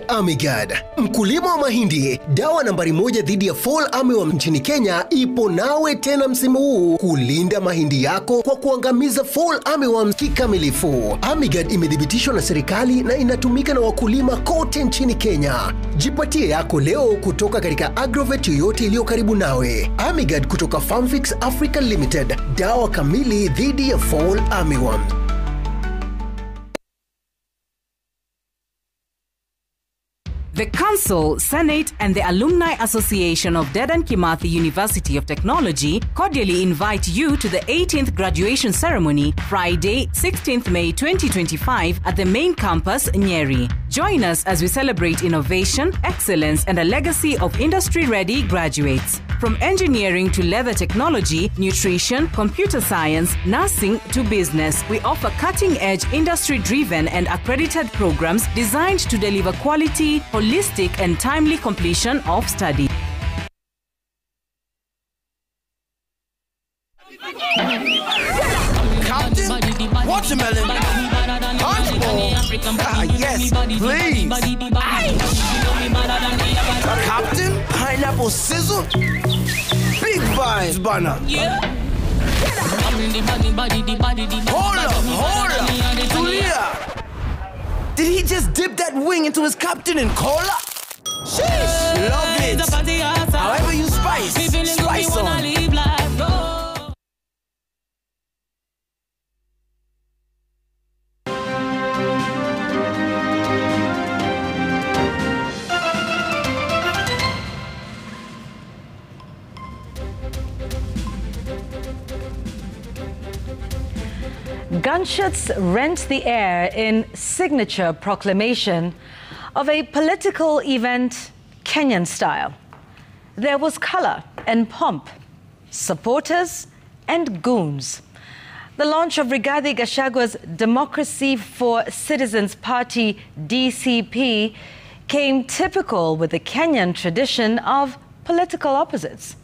Amigad. Mkulima wa mahindi, dawa nambari 1 dhidi ya Fall Armyworm nchini Kenya ipo nawe tena msimu huu kulinda mahindi yako kwa kuangamiza Fall Armyworm kikamilifu. Amigad imedhibitishwa na serikali na inatumika na wakulima kote nchini Kenya. Jipatie yako leo kutoka katika agrovet yoyote iliyo karibu nawe. Amigad kutoka Farmfix Africa Limited, dawa kamili dhidi ya Fall Armyworm. The Council, Senate and the Alumni Association of Dedan Kimathi University of Technology cordially invite you to the 18th graduation ceremony, Friday, 16th May 2025 at the main campus, Nyeri. Join us as we celebrate innovation, excellence and a legacy of industry-ready graduates. From engineering to leather technology, nutrition, computer science, nursing to business, we offer cutting-edge industry-driven and accredited programs designed to deliver quality, holistic and timely completion of study. Captain, watermelon, punchbowl, yes, please. Captain, pineapple sizzle, big vibes, banner. Hold up, Tulia. Did he just dip that wing into his captain in cola? Sheesh, love it. However you spice on. Gunshots rent the air in signature proclamation of a political event Kenyan style. There was color and pomp, supporters and goons. The launch of Rigathi Gachagua's Democracy for Citizens Party, DCP, came typical with the Kenyan tradition of political opposites,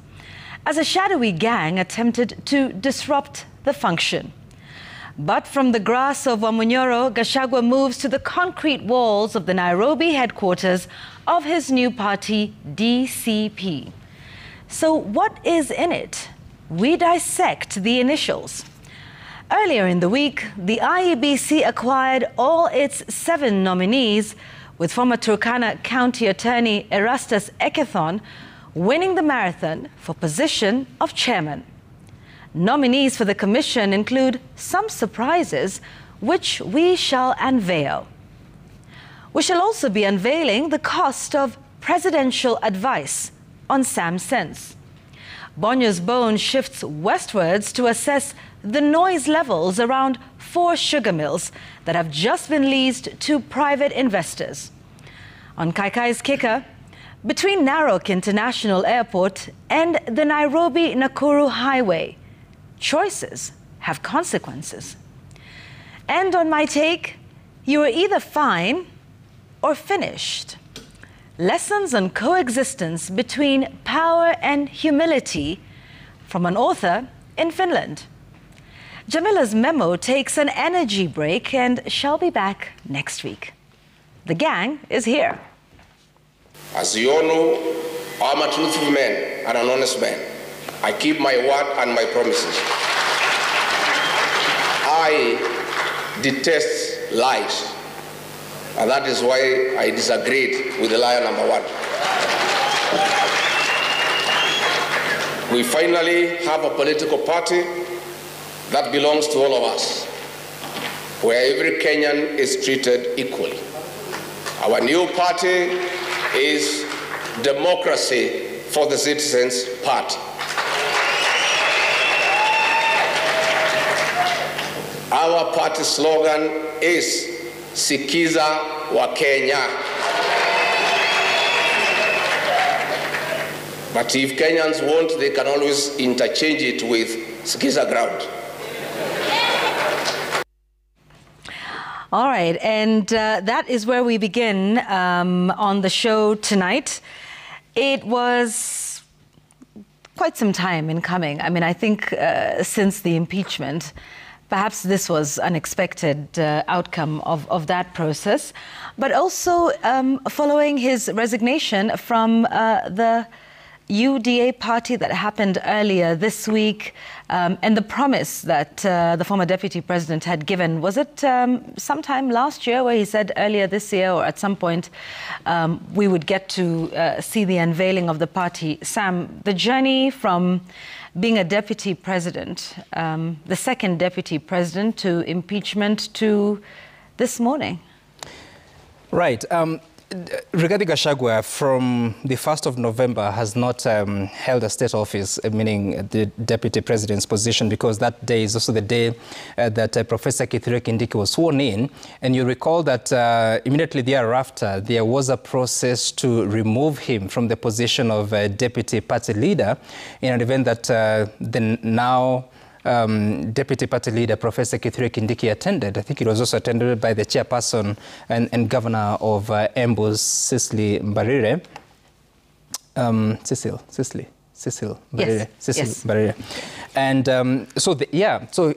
as a shadowy gang attempted to disrupt the function. But from the grass of Wamunyoro, Gachagua moves to the concrete walls of the Nairobi headquarters of his new party, DCP. So what is in it? We dissect the initials. Earlier in the week, the IEBC acquired all its 7 nominees, with former Turkana County Attorney Erastus Ekethon winning the marathon for position of chairman. Nominees for the commission include some surprises, which we shall unveil. We shall also be unveiling the cost of presidential advice on Sam Sense. Bonyo's Bone shifts westwards to assess the noise levels around 4 sugar mills that have just been leased to private investors. On Kaikai's Kicker, between Narok International Airport and the Nairobi-Nakuru Highway, choices have consequences. And on My Take, you are either fine or finished. Lessons on coexistence between power and humility from an author in Finland. Jamila's memo takes an energy break and shall be back next week. The gang is here. As you all know, I'm a truthful man and an honest man. I keep my word and my promises. I detest lies, and that is why I disagreed with the liar number 1. We finally have a political party that belongs to all of us, where every Kenyan is treated equally. Our new party is Democracy for the Citizens Party. Our party slogan is Sikiza wa Kenya. But if Kenyans want, they can always interchange it with Sikiza ground. All right, and that is where we begin on the show tonight. It was quite some time in coming. I mean, I think since the impeachment, perhaps this was unexpected outcome of that process, but also following his resignation from the UDA party that happened earlier this week, and the promise that the former deputy president had given. Was it sometime last year where he said earlier this year or at some point we would get to see the unveiling of the party? Sam, the journey from being a deputy president, the second deputy president, to impeachment to this morning. Right. Rigathi Gachagua, from the 1st of November, has not held a state office, meaning the deputy president's position, because that day is also the day that Professor Kithure Kindiki was sworn in. And you recall that immediately thereafter, there was a process to remove him from the position of deputy party leader in an event that the now Deputy Party Leader Professor Kithure Kindiki attended. I think it was also attended by the chairperson and governor of Embu, Cecily Mbarire. Cecil Mbarire. And so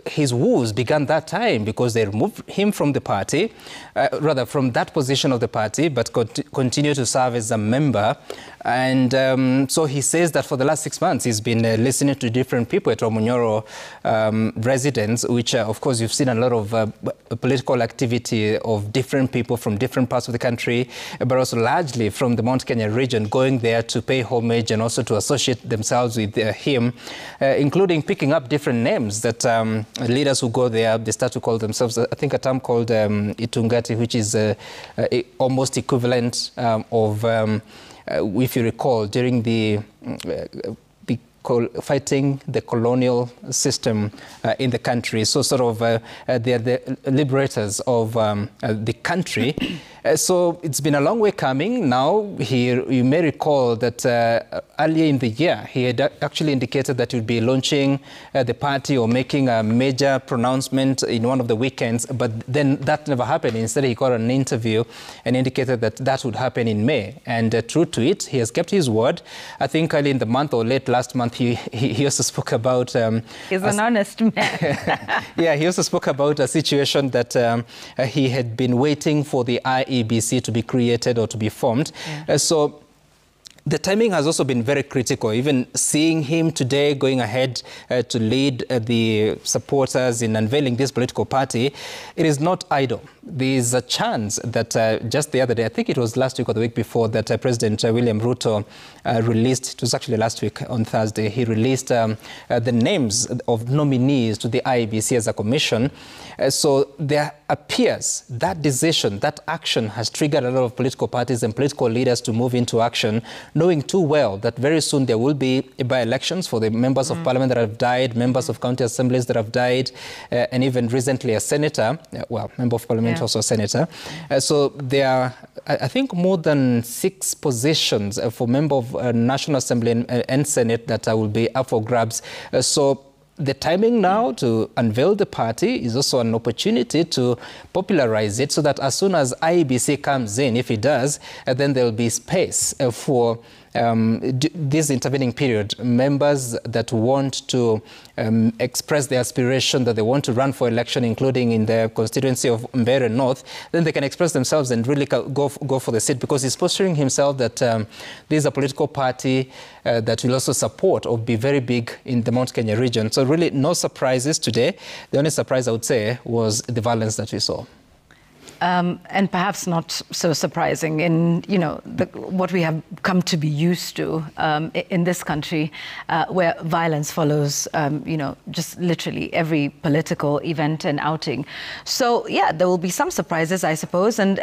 his woes began that time because they removed him from the party, rather from that position of the party, but continue to serve as a member. And so he says that for the last 6 months, he's been listening to different people at Omunyoro residence, which, of course, you've seen a lot of political activity of different people from different parts of the country, but also largely from the Mount Kenya region, going there to pay homage and also to associate themselves with him, including picking up different names that leaders who go there, they start to call themselves, I think, a term called Itungati, which is almost equivalent of... if you recall, during the fighting the colonial system in the country, so sort of they are the liberators of the country. So it's been a long way coming. Now, you may recall that earlier in the year, he had actually indicated that he would be launching the party or making a major pronouncement in one of the weekends, but then that never happened. Instead, he got an interview and indicated that that would happen in May. And true to it, he has kept his word. I think early in the month or late last month, he also spoke about... He's an honest man. Yeah, he also spoke about a situation that he had been waiting for the IEBC to be created or to be formed. Yeah. So the timing has also been very critical. Even seeing him today going ahead to lead the supporters in unveiling this political party, it is not idle. There is a chance that just the other day, I think it was last week or the week before, that President William Ruto released, it was actually last week on Thursday, he released the names of nominees to the IEBC as a commission. So there appears that decision, that action has triggered a lot of political parties and political leaders to move into action, knowing too well that very soon there will be by-elections for the members of parliament that have died, members of county assemblies that have died, and even recently a senator, member of parliament, also a senator. So there are, I think, more than 6 positions for member of National Assembly and Senate that will be up for grabs. So the timing now to unveil the party is also an opportunity to popularize it so that as soon as IEBC comes in, if it does, then there will be space for this intervening period, members that want to express their aspiration that they want to run for election, including in the constituency of Mbeere North, then they can express themselves and really go for the seat, because he's posturing himself that this is a political party that will also support or be very big in the Mount Kenya region. So really no surprises today. The only surprise I would say was the violence that we saw. And perhaps not so surprising in, what we have come to be used to in this country, where violence follows, just literally every political event and outing. So, yeah, there will be some surprises, I suppose. And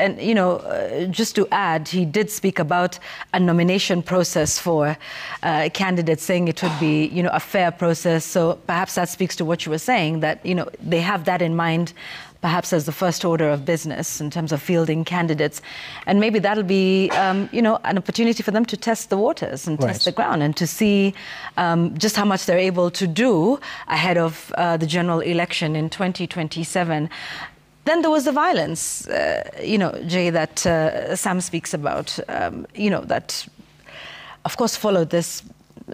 just to add, he did speak about a nomination process for candidates, saying it would be, a fair process. So perhaps that speaks to what you were saying, that, they have that in mind, perhaps as the first order of business in terms of fielding candidates. And maybe that'll be, an opportunity for them to test the waters and test the ground and to see just how much they're able to do ahead of the general election in 2027. Then there was the violence, Jay, that Sam speaks about, that, of course, followed this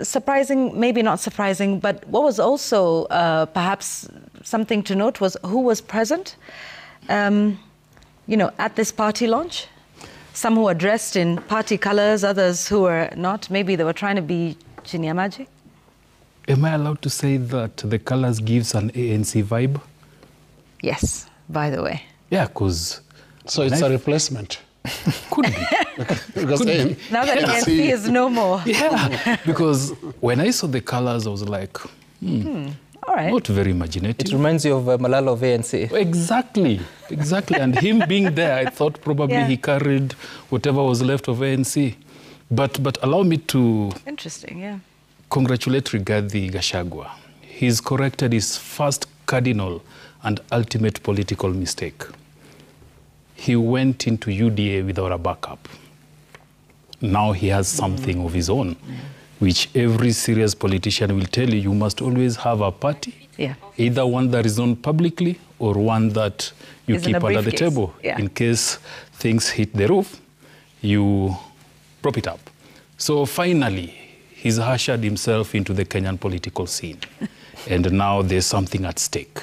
surprising, maybe not surprising, but what was also perhaps something to note was who was present, at this party launch. Some who were dressed in party colors, others who were not. Maybe they were trying to be Chinyamaji. Am I allowed to say that the colors gives an ANC vibe? Yes, by the way. Yeah, because... So it's a replacement. Could be. Because now that ANC is no more. Yeah, because when I saw the colors, I was like, all right. Not very imaginative. It reminds you of Malala of ANC. Exactly. And him being there, I thought probably he carried whatever was left of ANC. But allow me to... Interesting, yeah. Congratulate Rigathi Gachagua. He's corrected his first cardinal and ultimate political mistake. He went into UDA without a backup. Now he has something of his own, which every serious politician will tell you, you must always have a party, either one that is known publicly or one that you keep under the table. In case things hit the roof, you prop it up. So finally, he's ushered himself into the Kenyan political scene. And now there's something at stake,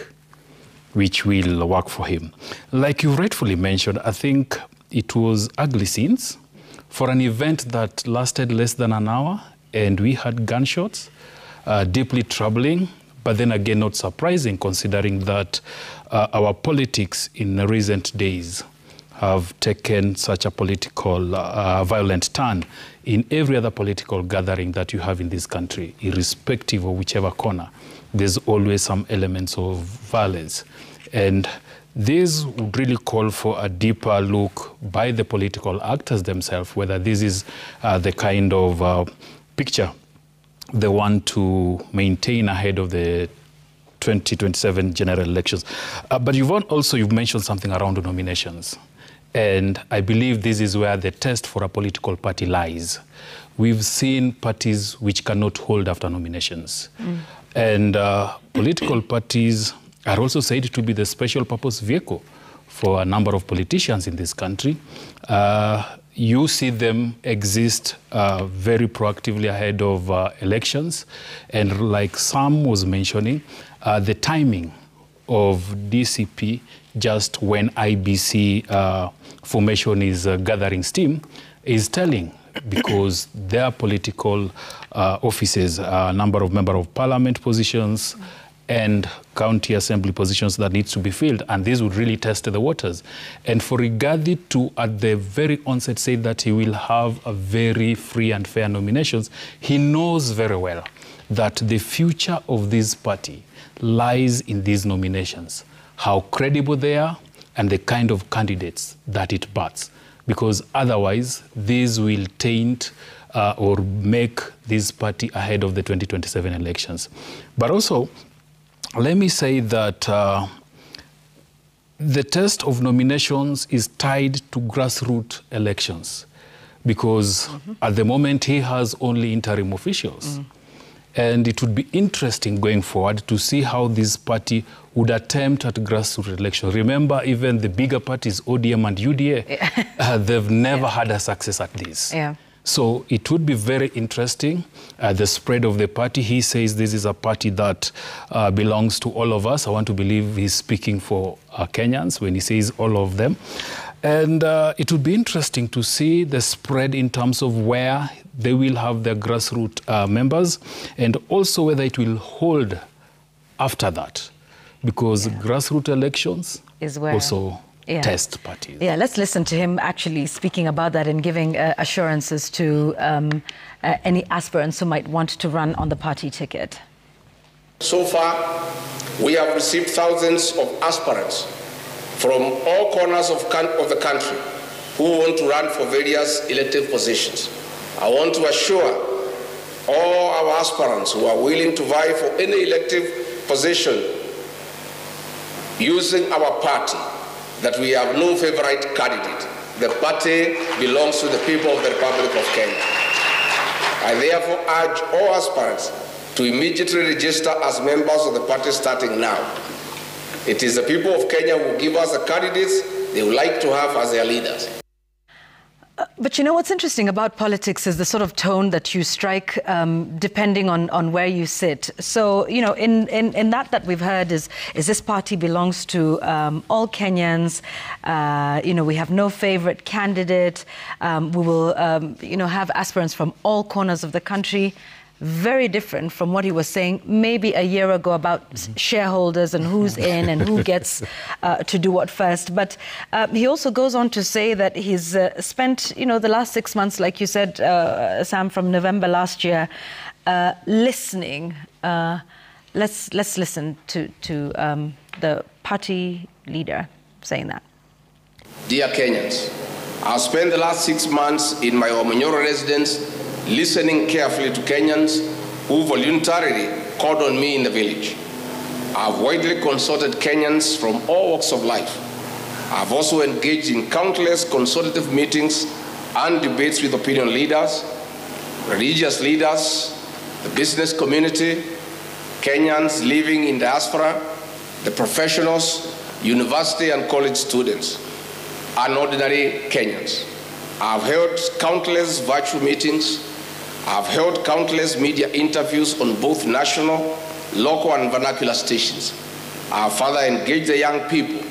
which will work for him. Like you rightfully mentioned, I think it was ugly scenes for an event that lasted less than an hour, and we had gunshots, deeply troubling, but then again not surprising considering that our politics in recent days have taken such a political violent turn in every other political gathering that you have in this country, irrespective of whichever corner. There's always some elements of violence. And this would really call for a deeper look by the political actors themselves, whether this is the kind of picture they want to maintain ahead of the 2027 general elections. But you've mentioned something around the nominations. And I believe this is where the test for a political party lies. We've seen parties which cannot hold after nominations. And political parties are also said to be the special purpose vehicle for a number of politicians in this country. You see them exist very proactively ahead of elections. And like Sam was mentioning, the timing of DCP just when IBC formation is gathering steam is telling, because their political offices, a number of member of parliament positions and county assembly positions that needs to be filled, and this would really test the waters. And for Rigathi to, at the very onset, say that he will have a very free and fair nominations, he knows very well that the future of this party lies in these nominations, how credible they are, and the kind of candidates that it births. Because otherwise, this will taint or make this party ahead of the 2027 elections. But also, let me say that the test of nominations is tied to grassroots elections, because at the moment he has only interim officials. And it would be interesting going forward to see how this party would attempt at grassroots elections. Remember, even the bigger parties, ODM and UDA, they've never had a success at this. So it would be very interesting, the spread of the party. He says this is a party that belongs to all of us. I want to believe he's speaking for Kenyans when he says all of them. And it would be interesting to see the spread in terms of where they will have their grassroots members, and also whether it will hold after that, because grassroots elections is where also test parties. Let's listen to him actually speaking about that and giving assurances to any aspirants who might want to run on the party ticket. So far, we have received thousands of aspirants from all corners of the country who want to run for various elective positions. I want to assure all our aspirants who are willing to vie for any elective position using our party that we have no favorite candidate. The party belongs to the people of the Republic of Kenya. I therefore urge all aspirants to immediately register as members of the party starting now. It is the people of Kenya who give us the candidates they would like to have as their leaders. But you know what's interesting about politics is the sort of tone that you strike depending on where you sit. So, you know, in that we've heard is this party belongs to all Kenyans. You know, we have no favorite candidate. We will, you know, have aspirants from all corners of the country. Very different from what he was saying maybe a year ago about shareholders and who's in and who gets to do what first. But he also goes on to say that he's spent, you know, the last 6 months, like you said, Sam, from November last year, listening. Let's listen to the party leader saying that. Dear Kenyans, I've spent the last 6 months in my Omanyoro residence listening carefully to Kenyans who voluntarily called on me in the village. I've widely consulted Kenyans from all walks of life. I've also engaged in countless consultative meetings and debates with opinion leaders, religious leaders, the business community, Kenyans living in diaspora, the professionals, university and college students, and ordinary Kenyans. I've held countless virtual meetings. I've held countless media interviews on both national, local, and vernacular stations. I've further engaged the young people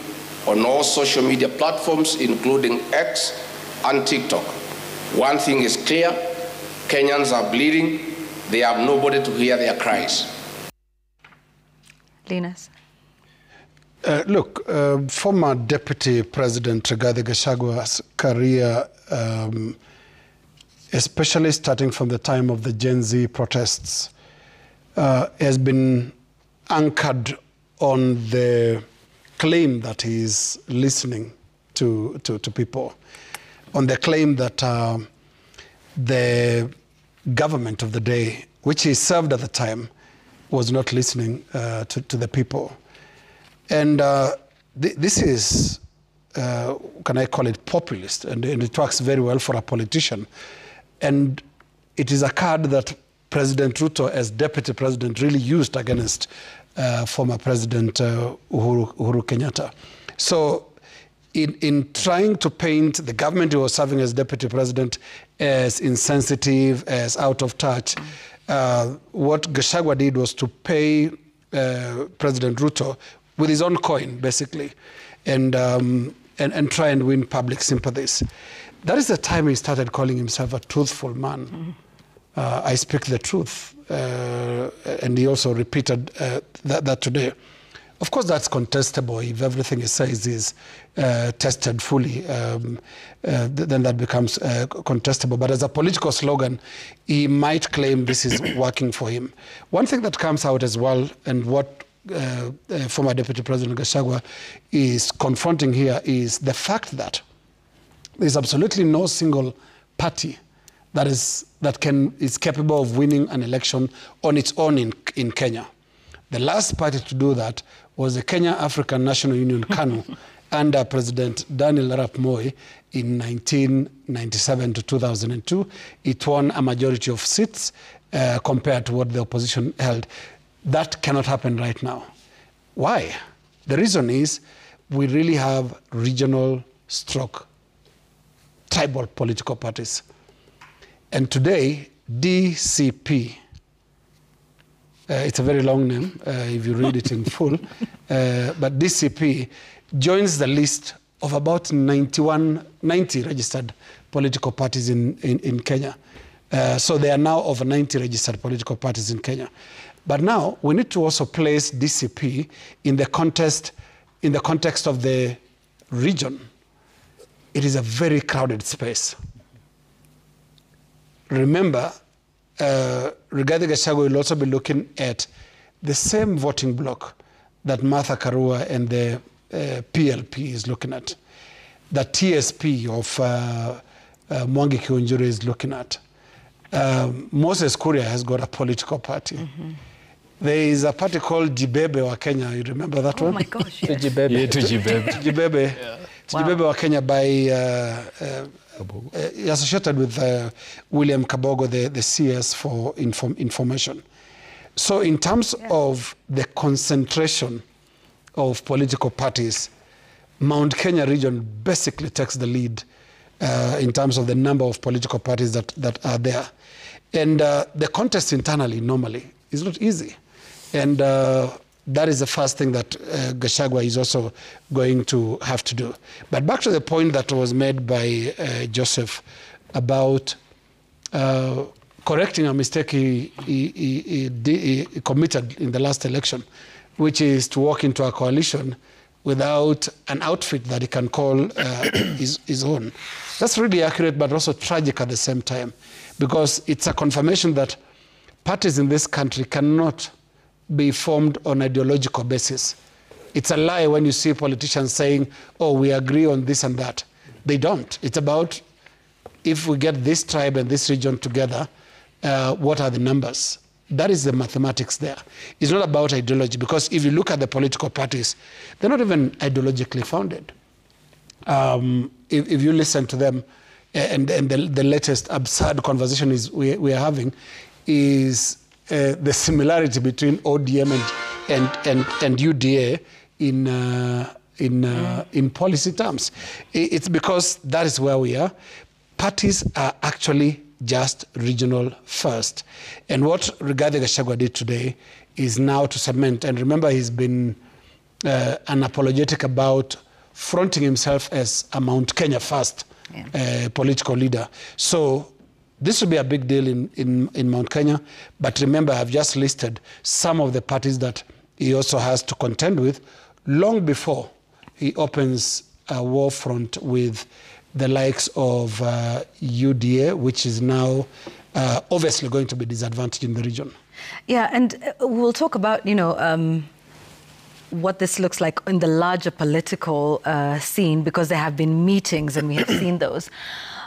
on all social media platforms, including X and TikTok. One thing is clear, Kenyans are bleeding. They have nobody to hear their cries. Linus? Look, former Deputy President Rigathi Gachagua's career, especially starting from the time of the Gen Z protests, has been anchored on the claim that he is listening to people, on the claim that the government of the day, which he served at the time, was not listening to the people. And this is, can I call it populist, and it works very well for a politician. And it is a card that President Ruto, as deputy president, really used against former President Uhuru Kenyatta. So in trying to paint the government he was serving as deputy president as insensitive, as out of touch, what Gachagua did was to pay President Ruto with his own coin, basically, and try and win public sympathies. That is the time he started calling himself a truthful man. I speak the truth. And he also repeated that today. Of course, that's contestable. If everything he says is tested fully, then that becomes contestable. But as a political slogan, he might claim this is working for him. One thing that comes out as well, and what former Deputy President Gachagua is confronting here, is the fact that there's absolutely no single party that is capable of winning an election on its own in Kenya. The last party to do that was the Kenya African National Union, KANU, under President Daniel Arap Moi in 1997 to 2002. It won a majority of seats compared to what the opposition held. That cannot happen right now. Why? The reason is we really have regional stroke tribal political parties. And today, DCP, it's a very long name if you read it in full, but DCP joins the list of about 90 registered political parties in Kenya. So there are now over 90 registered political parties in Kenya. But now we need to also place DCP in the context of the region. It is a very crowded space. Remember, Rigathi Gachagua will also be looking at the same voting bloc that Martha Karua and the PLP is looking at, that TSP of Mwangi Kiunjuri is looking at. Moses Kuria has got a political party. Mm-hmm. There is a party called Jibebe wa Kenya. You remember that one? Oh my gosh, yes. Jibebe. Yeah, to Jibebe. Jibebe. Yeah. Jibebe wa Kenya by associated with William Kabogo, the CS for information. So in terms of the concentration of political parties, Mount Kenya region basically takes the lead in terms of the number of political parties that are there. And the contest internally normally is not easy. And that is the first thing that Gachagua is also going to have to do. But back to the point that was made by Joseph about correcting a mistake he committed in the last election, which is to walk into a coalition without an outfit that he can call his own. That's really accurate, but also tragic at the same time, because it's a confirmation that parties in this country cannot be formed on ideological basis. It's a lie when you see politicians saying, oh, we agree on this and that. They don't. It's about, if we get this tribe and this region together, what are the numbers? That is the mathematics there. It's not about ideology, because if you look at the political parties, they're not even ideologically founded. If you listen to them, and the latest absurd conversation we are having is the similarity between ODM and UDA in policy terms. It's because that is where we are. Parties are actually just regional first. And what Rigathi Gachagua did today is now to cement, and remember he's been unapologetic about fronting himself as a Mount Kenya first political leader. So this will be a big deal in Mount Kenya, but remember I've just listed some of the parties that he also has to contend with long before he opens a war front with the likes of UDA, which is now obviously going to be disadvantaged in the region. Yeah, and we'll talk about, what this looks like in the larger political scene, because there have been meetings and we have seen those.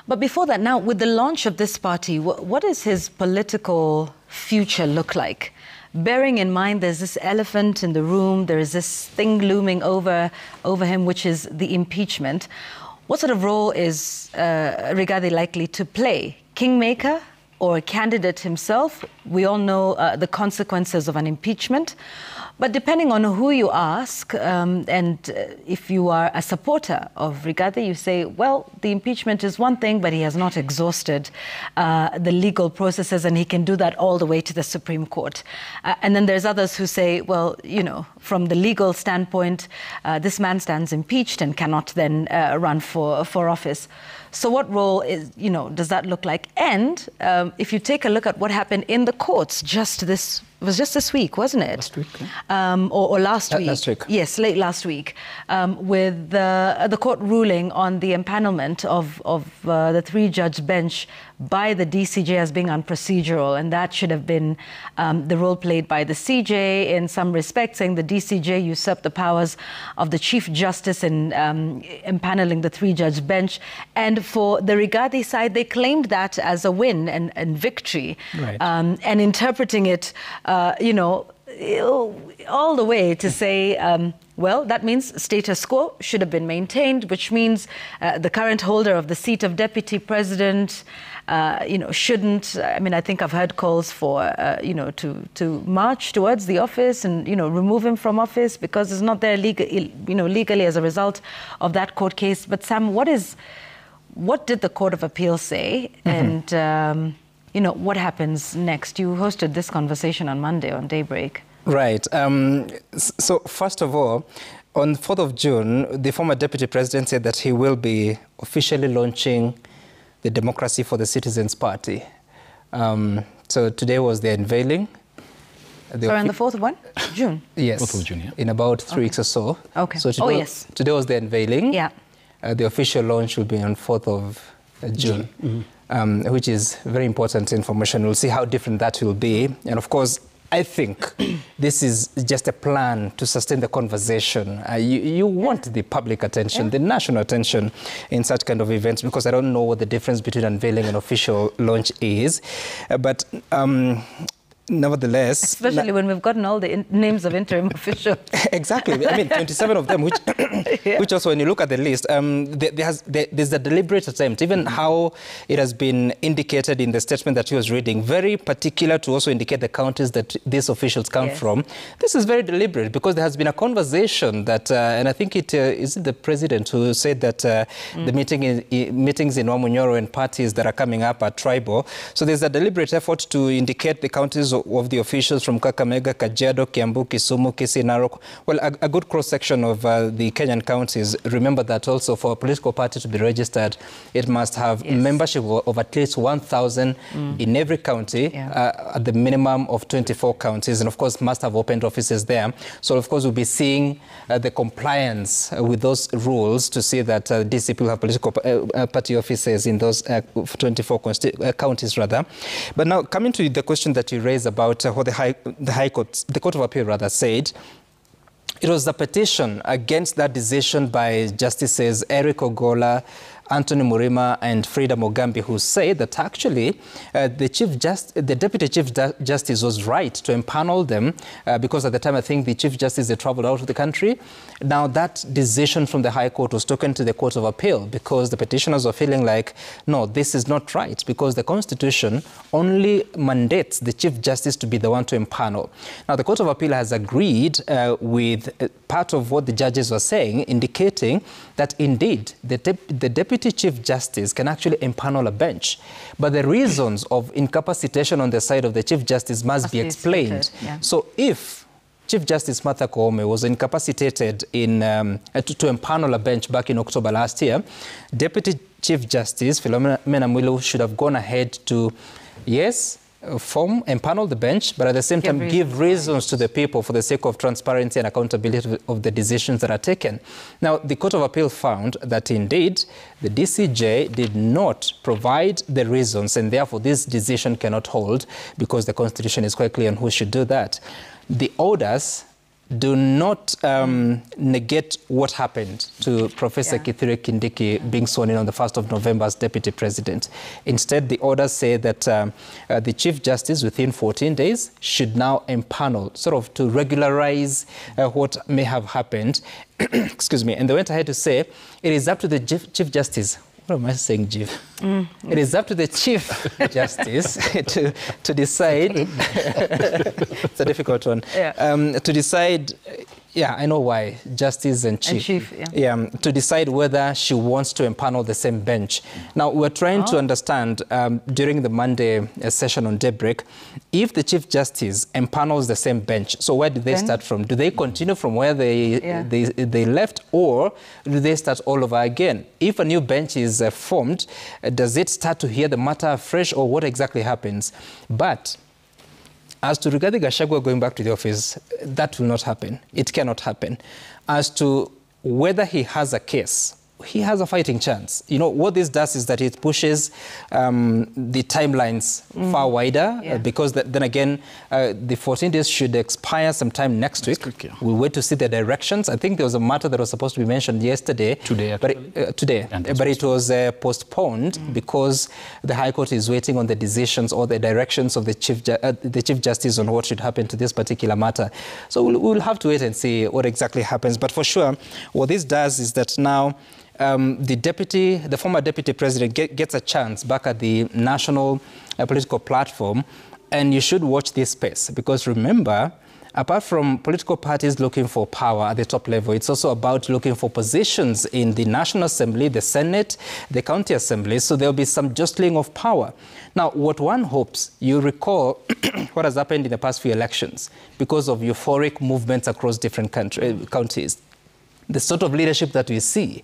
But before that, now, with the launch of this party, what does his political future look like? Bearing in mind there's this elephant in the room, there is this thing looming over him, which is the impeachment. What sort of role is Rigathi likely to play? Kingmaker or a candidate himself? We all know the consequences of an impeachment. But depending on who you ask, and if you are a supporter of Rigathi, you say, well, the impeachment is one thing, but he has not exhausted the legal processes, and he can do that all the way to the Supreme Court. And then there's others who say, well, from the legal standpoint, this man stands impeached and cannot then run for office. So what role does that look like? And if you take a look at what happened in the courts it was just this week, wasn't it? Last week. Yeah. Or last week. Last week. Yes, late last week, with the court ruling on the empanelment of the three-judge bench by the DCJ as being unprocedural, and that should have been the role played by the CJ in some respects, saying the DCJ usurped the powers of the Chief Justice in empaneling the three-judge bench. And for the Rigathi side, they claimed that as a win and victory, right. And interpreting it, all the way to say, well, that means status quo should have been maintained, which means the current holder of the seat of deputy president, shouldn't. I mean, I think I've heard calls for, to march towards the office and, remove him from office because it's not there legally as a result of that court case. But Sam, what did the Court of Appeal say? Mm-hmm. And what happens next? You hosted this conversation on Monday on Daybreak. Right. So first of all, on 4th of June, the former deputy president said that he will be officially launching the Democracy for the Citizens Party. So today was the unveiling. Sorry, on the 4th of what? June? Yes. 4th of June, yeah. In about 3 weeks or so. Okay. So today, today was the unveiling. Yeah. The official launch will be on 4th of June. Mm-hmm. Which is very important information. We'll see how different that will be. And of course, I think this is just a plan to sustain the conversation. You want the public attention, the national attention in such kind of events, because I don't know what the difference between unveiling and official launch is. But nevertheless... Especially when we've gotten all the names of interim officials. Exactly. I mean, 27 of them, which, yeah. which also, when you look at the list, there's a deliberate attempt, even how it has been indicated in the statement that he was reading, very particular to also indicate the counties that these officials come from. This is very deliberate because there has been a conversation that, and I think is the president who said that the meetings in Wamunyoro and parties that are coming up are tribal. So there's a deliberate effort to indicate the counties of the officials from Kakamega, Kajiado, Kiambu, Kisumu, Kisii, Narok. Well, a good cross-section of the Kenyan counties. Remember that also for a political party to be registered, it must have membership of at least 1,000 in every county, at the minimum of 24 counties, and of course must have opened offices there. So of course we'll be seeing the compliance with those rules to see that DCP will have political party offices in those 24 counties rather. But now coming to the question that you raised about what the Court of Appeal rather said, it was a petition against that decision by Justices Eric Ogola, Anthony Murima and Frida Mogambi, who say that actually the Deputy Chief Justice was right to empanel them because at the time I think the Chief Justice had traveled out of the country. Now that decision from the High Court was taken to the Court of Appeal because the petitioners were feeling like, no, this is not right because the Constitution only mandates the Chief Justice to be the one to empanel. Now the Court of Appeal has agreed with part of what the judges were saying, indicating that indeed the Deputy Chief Justice can actually empanel a bench. But the reasons of incapacitation on the side of the Chief Justice must be explained. So if Chief Justice Martha Koome was incapacitated in, to empanel a bench back in October last year, Deputy Chief Justice Philomena Mwilu should have gone ahead to, yes, empanel the bench, but at the same time give reasons to the people for the sake of transparency and accountability of the decisions that are taken. Now, the Court of Appeal found that indeed the DCJ did not provide the reasons, and therefore this decision cannot hold because the Constitution is quite clear on who should do that. The orders do not negate what happened to Professor Kithure Kindiki being sworn in on the 1st of November as Deputy President. Instead, the orders say that the Chief Justice within 14 days should now empanel, sort of to regularize what may have happened. Excuse me. And they went ahead to say it is up to the Chief Justice. What am I saying, Chief? It is up to the Chief Justice to decide. It's a difficult one. To decide. Yeah, I know why. Justice and Chief. To decide whether she wants to empanel the same bench. Now, we're trying to understand during the Monday session on Daybreak, if the Chief Justice empanels the same bench, so where do they start from? Do they continue from where they left, or do they start all over again? If a new bench is formed, does it start to hear the matter afresh, or what exactly happens? But as to Rigathi Gachagua going back to the office, that will not happen. It cannot happen. As to whether he has a case, he has a fighting chance. You know, what this does is that it pushes the timelines far wider because then again, the 14 days should expire sometime next week. We'll wait to see the directions. I think there was a matter that was supposed to be mentioned yesterday. Today, but it was postponed because the High Court is waiting on the decisions or the directions of the Chief Justice on what should happen to this particular matter. So we'll have to wait and see what exactly happens. But for sure, what this does is that now the former deputy president gets a chance back at the national political platform, and you should watch this space because remember, apart from political parties looking for power at the top level, it's also about looking for positions in the National Assembly, the Senate, the county assembly, so there'll be some jostling of power. Now, what one hopes, you recall what has happened in the past few elections because of euphoric movements across different counties. The sort of leadership that we see,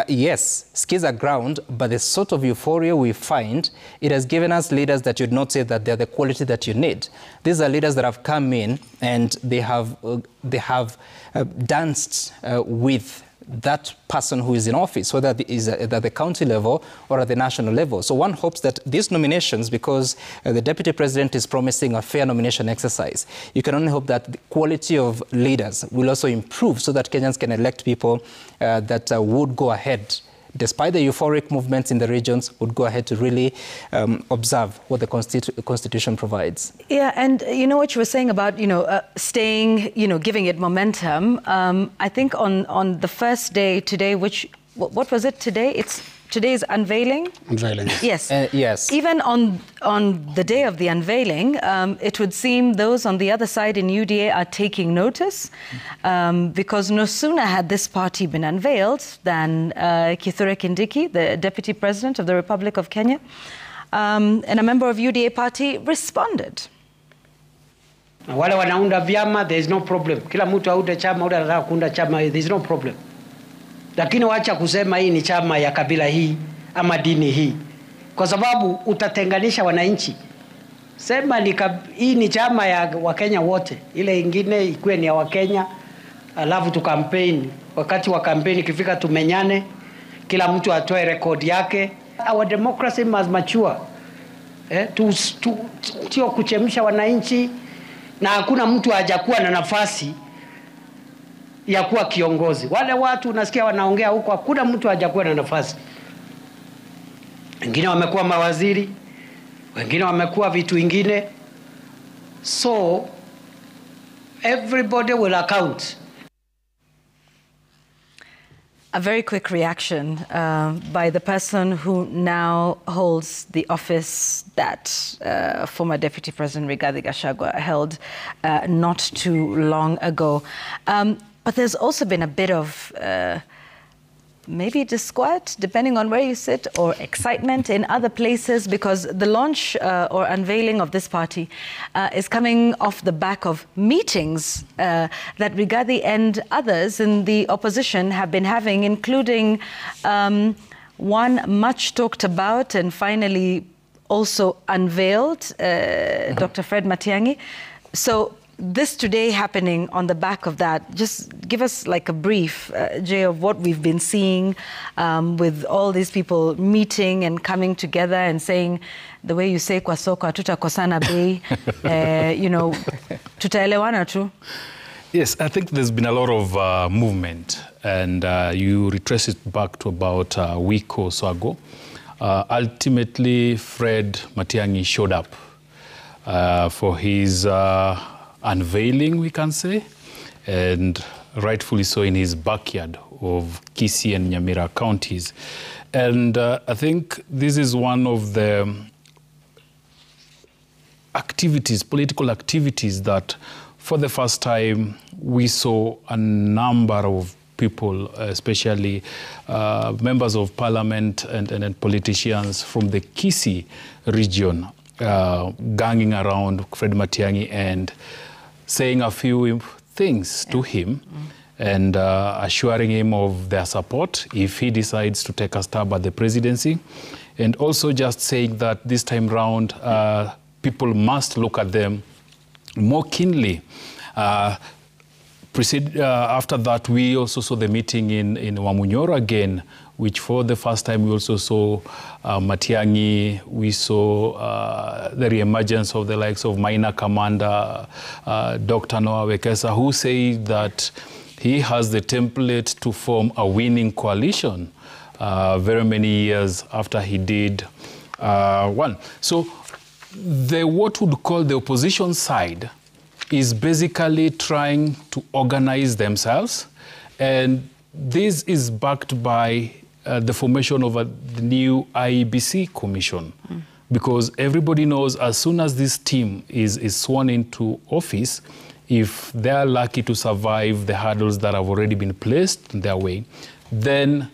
yes, skis are ground, but the sort of euphoria we find, it has given us leaders that you'd not say that they're the quality that you need. These are leaders that have come in and they have danced with that person who is in office, whether it is at the county level or at the national level. So one hopes that these nominations, because the deputy president is promising a fair nomination exercise, you can only hope that the quality of leaders will also improve so that Kenyans can elect people that would go ahead despite the euphoric movements in the regions, would go ahead to really observe what the Constitution provides. Yeah, and you know what you were saying about, staying, giving it momentum. I think on the first day today, what was it today? Today's unveiling? Unveiling. Yes. Yes. Even on the day of the unveiling, it would seem those on the other side in UDA are taking notice, because no sooner had this party been unveiled than Kithure Kindiki, the Deputy President of the Republic of Kenya, and a member of UDA party responded. Wale wanaunda vyama, there is no problem. Kila mtu aunde chama, ule anataka kuunda chama, there is no problem. Lakini wacha kusema hii ni chama ya kabila hii ama dini hii, kwa sababu utatenganisha wananchi. Sema hii ni chama ya Wakenya wote, ile ingine ikuwe ni ya Wakenya, alafu tu campaign. Wakati wa campaign ikifika tumenyane, kila mtu atoe record yake. Our democracy must mature. Sio kuchemsha wananchi, na hakuna mtu hajakuwa na nafasi ya kuwa kiongozi. Wale watu unasikia wanaongea huko, hakuna mtu hajakuwa na nafasi. Wengine wamekuwa mawaziri, wengine wamekuwa vitu vingine. So everybody will account. A very quick reaction by the person who now holds the office that former Deputy President Rigathi Gachagua held not too long ago. But there's also been a bit of maybe disquiet, depending on where you sit, or excitement in other places, because the launch or unveiling of this party is coming off the back of meetings that Rigathi and others in the opposition have been having, including one much talked about and finally also unveiled, Dr. Fred Matiang'i. So this today happening on the back of that, just give us like a brief, Jay, of what we've been seeing with all these people meeting and coming together and saying, the way you say kwa soko hatutakosana bei, tutaelewana tu. Yes, I think there's been a lot of movement, and you retrace it back to about a week or so ago. Ultimately, Fred Matiang'i showed up for his unveiling, we can say, and rightfully so in his backyard of Kisii and Nyamira counties. And I think this is one of the activities, political activities, that for the first time we saw a number of people, especially members of parliament and politicians from the Kisii region, ganging around Fred Matiang'i and saying a few things to him and assuring him of their support if he decides to take a stab at the presidency, and also just saying that this time round people must look at them more keenly. After that, we also saw the meeting in Wamunyoro again, which for the first time we also saw Matiang'i, we saw the re-emergence of the likes of Maina Commander, Dr. Noah Wekesa, who say that he has the template to form a winning coalition very many years after he did one. So what would call the opposition side is basically trying to organize themselves, and this is backed by the formation of the new IEBC commission, because everybody knows as soon as this team is sworn into office, if they are lucky to survive the hurdles that have already been placed in their way, then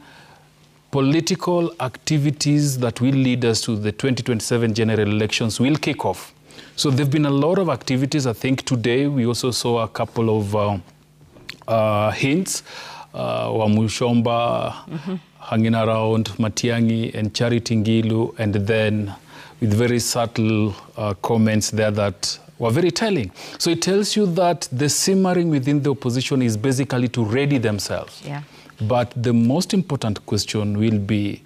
political activities that will lead us to the 2027 general elections will kick off. So there have been a lot of activities. I think today we also saw a couple of hints. Wamushomba hanging around Matiang'i and Charity Ngilu, and then with very subtle comments there that were very telling. So it tells you that the simmering within the opposition is basically to ready themselves. Yeah. But the most important question will be,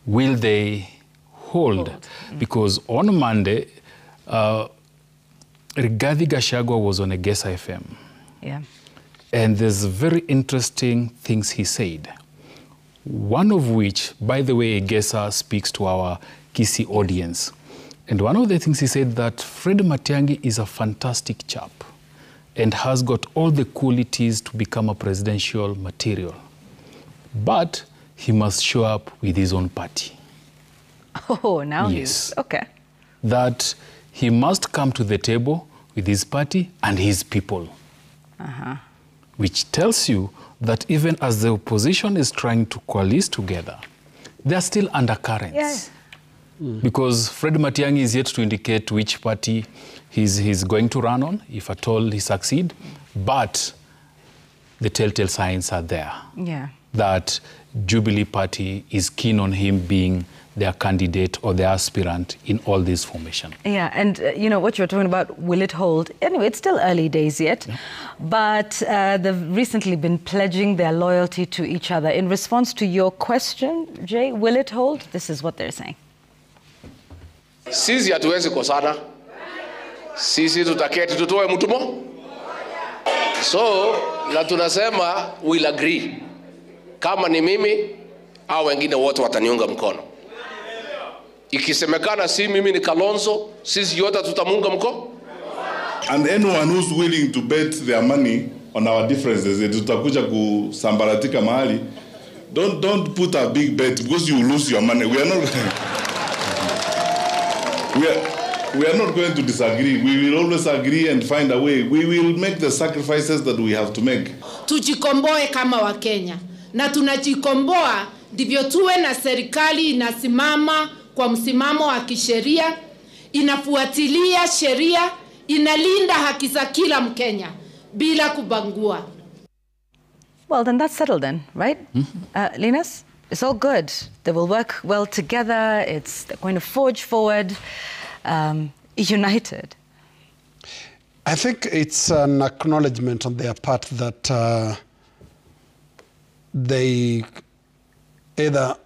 will they hold? Because on Monday, Rigathi Gachagua was on a Guess FM. Yeah. And there's very interesting things he said. one of which, by the way, Egesa speaks to our Kisii audience. And one of the things he said that Fred Matiang'i is a fantastic chap and has got all the qualities to become a presidential material. But he must show up with his own party. Oh, now yes. Okay. That he must come to the table with his party and his people. Which tells you that even as the opposition is trying to coalesce together, there are still undercurrents. Because Fred Matiang'i is yet to indicate which party he's going to run on, if at all he succeeds. But the telltale signs are there. That Jubilee Party is keen on him being their candidate or their aspirant in all this formation. Yeah, and you know, what you're talking about, will it hold? Anyway, it's still early days yet, but they've recently been pledging their loyalty to each other. In response to your question, Jay, will it hold? This is what they're saying. Sisi hatuwezi kosana. Sisi tutaketi tutoe mtumo. So, na tunasema we'll agree. Kama ni mimi au wengine wote wataniunga mkono. Ikisemekana si mimi ni Kalonzo, sisi yote tutamunga mkono. And anyone who's willing to bet their money on our differences, tutakuja kusambaratika mahali, don't put a big bet because you lose your money. We are not going to disagree. We will always agree and find a way. We will make the sacrifices that we have to make. Tujikomboe kama Wakenya. Na tunajikomboa ndivyo tuwe na serikali inasimama kwa msimamo wa kisheria, inafuatilia sheria, inalinda haki za kila Mkenya bila kubangua. Well, then that's settled then, right? Linus, it's all good. They will work well together. They're going to forge forward, united. I think it's an acknowledgement on their part that they either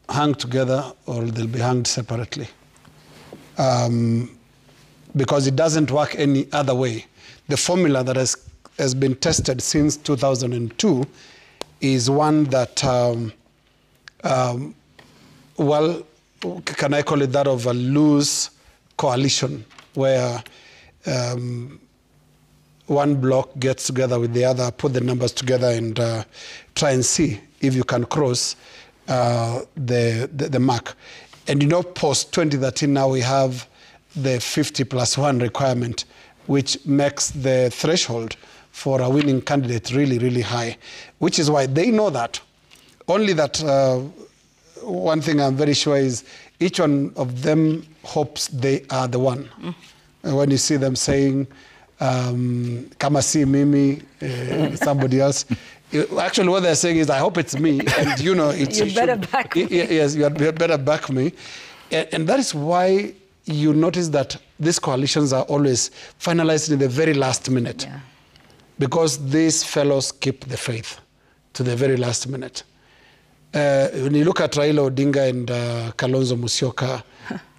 hang together or they'll be hanged separately. Because it doesn't work any other way. The formula that has been tested since 2002 is one that, well, can I call it that of a loose coalition where one bloc gets together with the other, put the numbers together and try and see if you can cross the mark. And you know, post 2013 now we have the 50+1 requirement, which makes the threshold for a winning candidate really, really high, which is why they know that. Only that one thing I'm very sure is each one of them hopes they are the one. When you see them saying, kama si mimi, somebody else, actually what they're saying is, I hope it's me, and you know, you better back me. Yes, you better back me. And that is why you notice that these coalitions are always finalized in the very last minute. Because these fellows keep the faith to the very last minute. When you look at Raila Odinga and Kalonzo Musyoka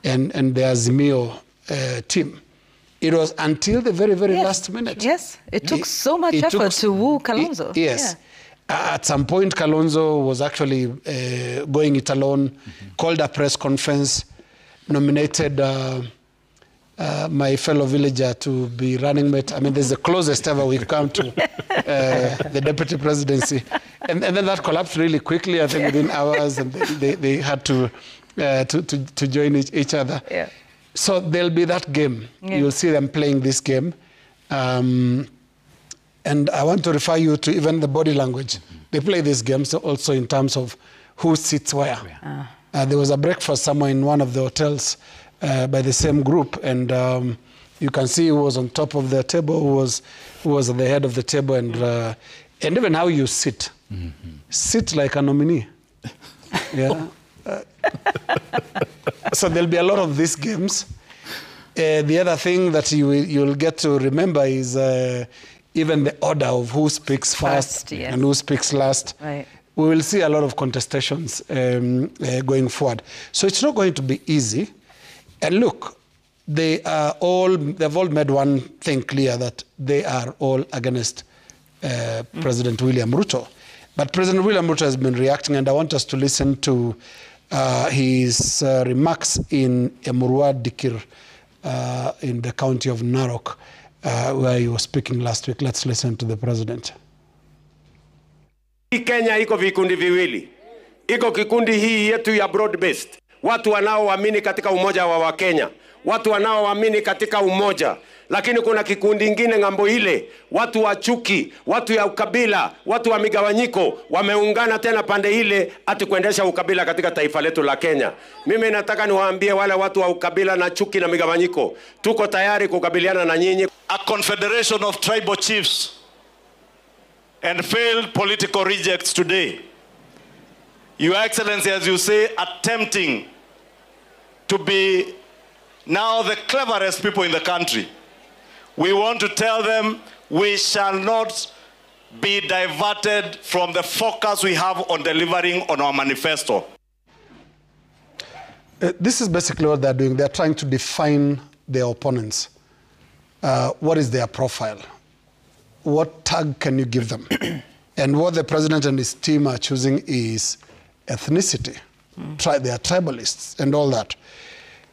and the Azimio team, it was until the very, very last minute. Yes, it took so much effort to woo Kalonzo. Yes. At some point, Kalonzo was actually going it alone, called a press conference, nominated my fellow villager to be running mate. I mean, this is the closest ever we've come to the deputy presidency. And then that collapsed really quickly, I think within hours, and they had to join each other. So there'll be that game. You'll see them playing this game. And I want to refer you to even the body language. They play these games also in terms of who sits where. There was a breakfast somewhere in one of the hotels by the same group, and you can see who was on top of the table, who was at the head of the table, and even how you sit. Sit like a nominee. So there'll be a lot of these games. The other thing that you'll get to remember is even the order of who speaks first and who speaks last. We will see a lot of contestations going forward. So it's not going to be easy. And look, they've all made one thing clear, that they are all against President William Ruto. But President William Ruto has been reacting, and I want us to listen to his remarks in Emurua Dikir in the county of Narok, where he was speaking last week. Let's listen to the president. Kenya iko vikundi viwili. Iko kikundi hii yetu ya broad based. Watu wanaoamini katika umoja wa Wakenya. Watu wanaoamini katika umoja. Lakini kuna kikundi ingine ngambo ile, watu wa chuki, watu ya ukabila, watu wa migawanyiko wameungana tena pande ile ati kuendesha ukabila katika taifa letu la Kenya. Mimi nataka niwaambie wale watu wa ukabila na chuki na migawanyiko, tuko tayari kukabiliana na nyinyi. A confederation of tribal chiefs and failed political rejects today. Your Excellency, as you say, attempting to be now the cleverest people in the country. We want to tell them we shall not be diverted from the focus we have on delivering on our manifesto. This is basically what they're doing. They're trying to define their opponents. What is their profile? What tag can you give them? And what the president and his team are choosing is ethnicity. They are tribalists and all that.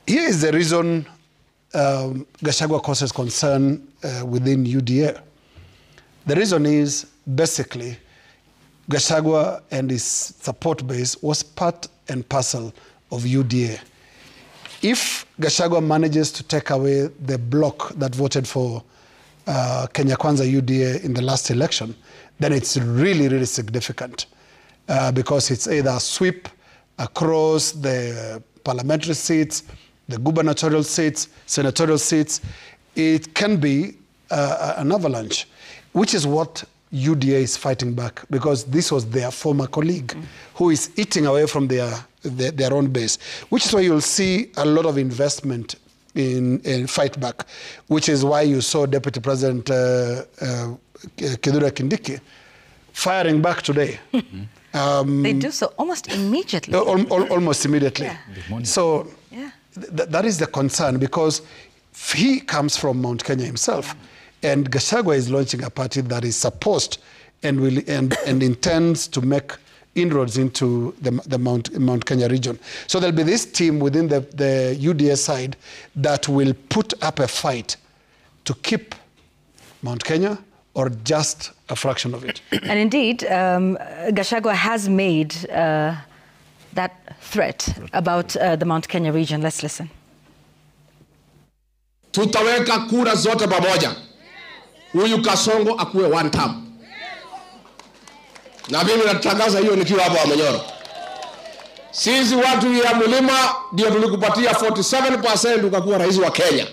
Here is the reason Gachagua causes concern within UDA. The reason is basically Gachagua and his support base was part and parcel of UDA. If Gachagua manages to take away the bloc that voted for Kenya Kwanza UDA in the last election, then it's really, really significant because it's either a sweep across the parliamentary seats, the gubernatorial seats, senatorial seats. It can be an avalanche, which is what UDA is fighting back, because this was their former colleague who is eating away from their own base, which is why you'll see a lot of investment in fight back, which is why you saw Deputy President Kithure Kindiki firing back today. They do so almost immediately. Almost immediately. Yeah. So that is the concern, because he comes from Mount Kenya himself, and Gachagua is launching a party that is supposed and intends to make inroads into the Mount Kenya region. So there'll be this team within the UDA side that will put up a fight to keep Mount Kenya or just a fraction of it. And indeed, Gachagua has made that threat about the Mount Kenya region. Let's listen. Tutaweka kura zote pamoja. Huyu Kasongo akuwe one term. Na mimi natangaza hiyo nikiwa hapa Wamanyoro. Sisi watu ya mlima ndio tulikupatia 47% ukakuwa rais wa Kenya.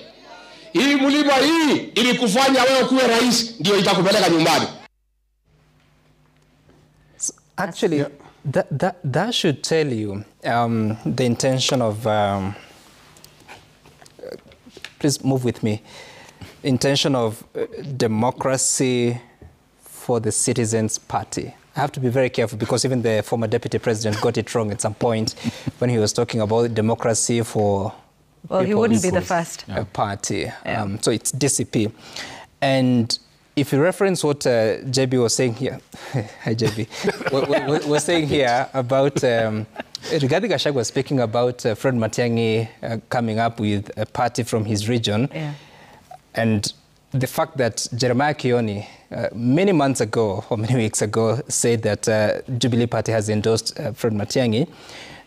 Hii mlima hii ilikufanya wewe kuwe rais, ndio itakupeleka nyumbani. Actually, that should tell you the intention of, please move with me, intention of democracy for the Citizens Party. I have to be very careful, because even the former deputy president got it wrong at some point when he was talking about democracy for well, he wouldn't be the first party. So it's DCP. And if you reference what JB was saying here, hi JB, was saying here about, Rigathi Gachagua was speaking about Fred Matiang'i coming up with a party from his region. Yeah. And the fact that Jeremiah Kioni, many months ago, or many weeks ago, said that Jubilee Party has endorsed Fred Matiang'i.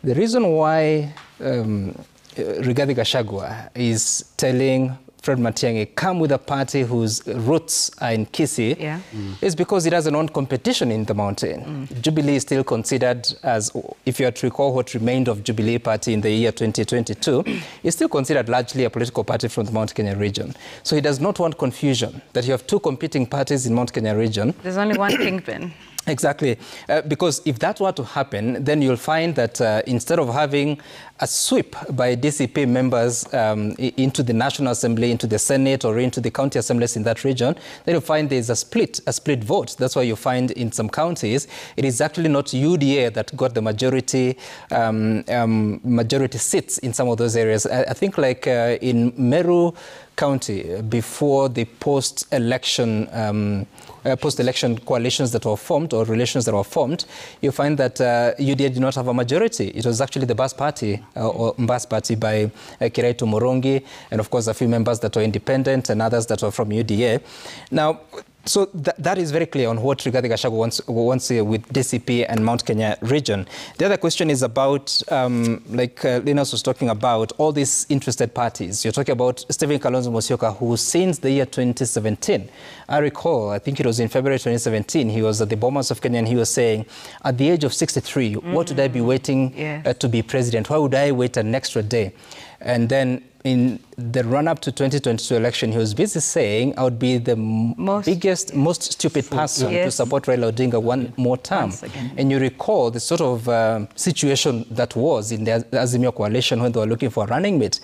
The reason why Rigathi Gachagua is telling Fred Matiang'i come with a party whose roots are in Kisii is because it has an own competition in the mountain. Jubilee is still considered as, if you are to recall what remained of Jubilee Party in the year 2022, is still considered largely a political party from the Mount Kenya region. So he does not want confusion, that you have two competing parties in Mount Kenya region. There's only one kingpin. Exactly, because if that were to happen, then you'll find that instead of having a sweep by DCP members into the National Assembly, into the Senate, or into the county assemblies in that region, then you'll find there's a split vote. That's why you find in some counties, it is actually not UDA that got the majority seats in some of those areas. I think like in Meru County, before the post-election post-election coalitions that were formed or relations that were formed, you find that UDA did not have a majority. It was actually the Bas Party, or Mbas Party by Kiraitu Morongi, and of course a few members that were independent and others that were from UDA. Now, so that is very clear on what Rigathi Gachagua wants with DCP and Mount Kenya region. The other question is about, like Linus was talking about, all these interested parties. You're talking about Stephen Kalonzo Musyoka, who since the year 2017, I recall, I think it was in February 2017, he was at the Bomas of Kenya and he was saying, at the age of 63, what would I be waiting to be president? Why would I wait an extra day? And then in the run-up to 2022 election, he was busy saying, I would be the biggest, most stupid person to support Raila Odinga one more term. And you recall the sort of situation that was in the Azimio coalition when they were looking for a running mate.